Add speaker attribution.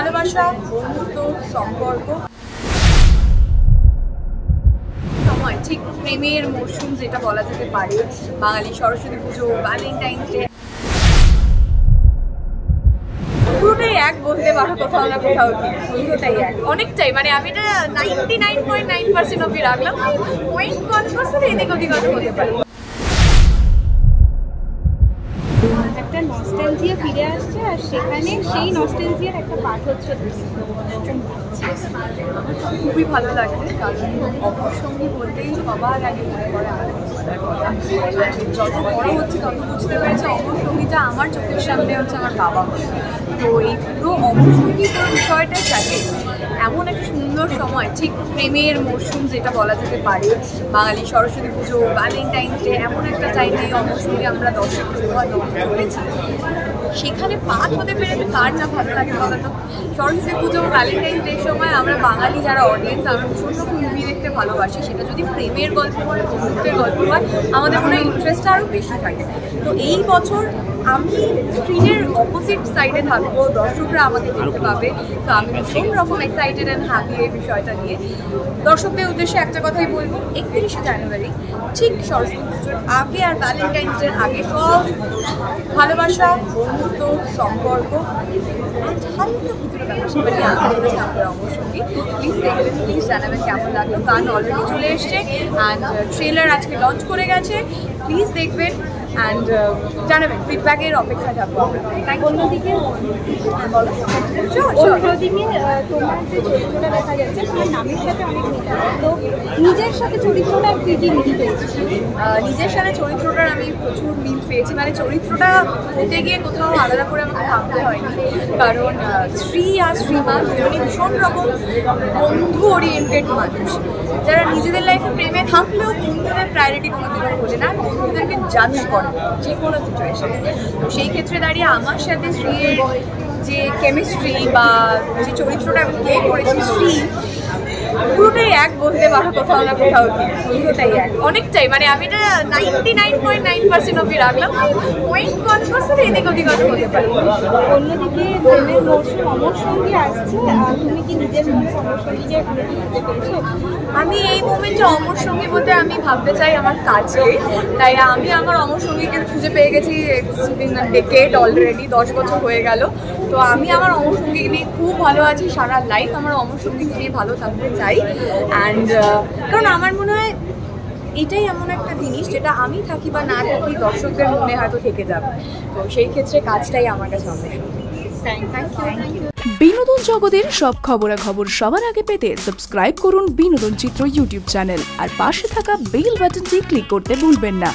Speaker 1: ভালোবাসা, বন্ধুত্ব, সম্পর্ক সময় ঠিক প্রেমের মরশুম যেটা বলা যেতে পারে। বাঙালি সরস্বতী পুজো, ভ্যালেন্টাইন্স ডে পুরোটাই এক বলতে পারো, কোথাও না কোথাও কি পুরোটাই এক, অনেকটাই। মানে আমি এটা 99.9% অব্দি রাখলাম, 0.1% এদিক ওদিক হতে পারে।
Speaker 2: একটা নস্টালজিয়া ফিরে আসছে, আর সেখানে সেই নস্টালজিয়ার একটা পার্ট হচ্ছে।
Speaker 1: খুবই ভালো লাগছে, কারণ অপরসঙ্গী বলতেই সবার আগে মনে পড়ে আমার কথা। যত বড় হচ্ছে তত বুঝতে পেরেছে অপরসঙ্গীটা আমার চোখের সামনে হচ্ছে আমার বাবা। তো এই পুরো অপরসঙ্গী পুরো বিষয়টার সাথে এমন একটা সুন্দর সময় ঠিক প্রেমের মরশুম যেটা বলা যেতে পারে। বাঙালি সরস্বতী পুজো, ভ্যালেন্টাইন্স ডে এমন একটা টাইমে অপরসঙ্গী আমরা দর্শক চলেছি, সেখানে পাঠ হতে পেরে কার না ভালো লাগে বলতো। সরস্বতী পুজো, ভ্যালেন্টাইন্স ডে সময় আমরা বাঙালি যারা অডিয়েন্স, আমরা ভীষণ রকম মুভি দেখতে ভালোবাসি। সেটা যদি প্রেমের গল্প হয়, বন্ধুত্বের গল্প হয়, আমাদের মনে হয় ইন্টারেস্টটা আরও বেশি থাকে। তো এই বছর আমি স্ক্রিনের অপোজিট সাইডে থাকবো, দর্শকরা আমাকে দেখতে পাবে। তো আমি ভীষণ রকম এক্সাইটেড অ্যান্ড হ্যাপি এই বিষয়টা নিয়ে। দর্শকদের উদ্দেশ্যে একটা কথাই বলবো, 31শে জানুয়ারি ঠিক সরস্বতী পুজোর আগে আর ভ্যালেন্টাইন্স ডের আগে সব ভালোবাসা, বন্ধুত্ব, সম্পর্ক হালকা ভিতরে ব্যাপার নিয়ে আপনার অবশ্যই প্লিজ দেখবেন, প্লিজ জানাবেন কেমন লাগলো। গান অলরেডি চলে এসছে অ্যান্ড ট্রেলার আজকে লঞ্চ করে গেছে, প্লিজ দেখবেন অ্যান্ড জানাবেন, ফিডব্যাকের অপেক্ষায় থাকবো আমরা।
Speaker 2: অন্যদিকে অন্যদিকে তোমার যে চরিত্রটা দেখা যাচ্ছে, তোমার নামের সাথে অনেক মিল আছে, তো নিজের সাথে চরিত্রটা কি কি মিল পেয়েছি?
Speaker 1: নিজের সাথে চরিত্রটার আমি প্রচুর মিল পেয়েছি। মানে চরিত্রটা হতে গিয়ে কোথাও আলাদা করে আমাকে ভাবতে হয়নি, কারণ শ্রী আর শ্রীমা দুজনই ভীষণ রকম বন্ধু ওরিয়েন্টেড মানুষ, যারা নিজেদের লাইফে প্রেমে থাকলেও বন্ধুদের প্রায়োরিটি কোনো দিনও বোঝে না, বন্ধুদেরকে জাজ করে যে কোনো সিচুয়েশনে। তো সেই ক্ষেত্রে দাঁড়িয়ে আমার সাথে শ্রীর যে কেমিস্ট্রি বা যে চরিত্রটা আমি প্লে করেছি, শ্রী পুরোটাই এক বলতে পারো, কোথাও না কোথাও কি পুরোটাই এক, অনেকটাই। মানে আমি এটা 99.9% অব্দি রাখলাম, 0.1% এদিক ওদিক হতে পারে।
Speaker 2: অন্যদিকে প্রেমের মরশুম অমর সঙ্গী আসছে, তুমি কি নিজের মনে অমর সঙ্গীকে ভাবতে পেরেছো?
Speaker 1: আমি এই মোমেন্টে অমর সঙ্গী বলতে আমি ভাবতে চাই আমার কাজকে, তাই আমি আমার অমর সঙ্গীকে খুঁজে পেয়ে গেছি। ডেকেড অলরেডি 10 বছর হয়ে গেল। তো আমি আমার অমর সঙ্গীকে নিয়ে খুব ভালো আছি, সারা লাইফ আমার অমর সঙ্গীকে নিয়ে ভালো থাকতে চাই। অ্যান্ড কারণ আমার মনে হয় এটাই এমন একটা জিনিস যেটা আমি থাকি বা না থাকি দর্শকদের মনে হয়তো থেকে যাবে। তো সেই ক্ষেত্রে কাজটাই আমার কাছে অমর সঙ্গী। Thank you.
Speaker 3: বিনোদন জগতের সব খবরাখবর সবার আগে পেতে সাবস্ক্রাইব করুন বিনোদন চিত্র ইউটিউব চ্যানেল, আর পাশে থাকা বেল বাটনটি ক্লিক করতে ভুলবেন না।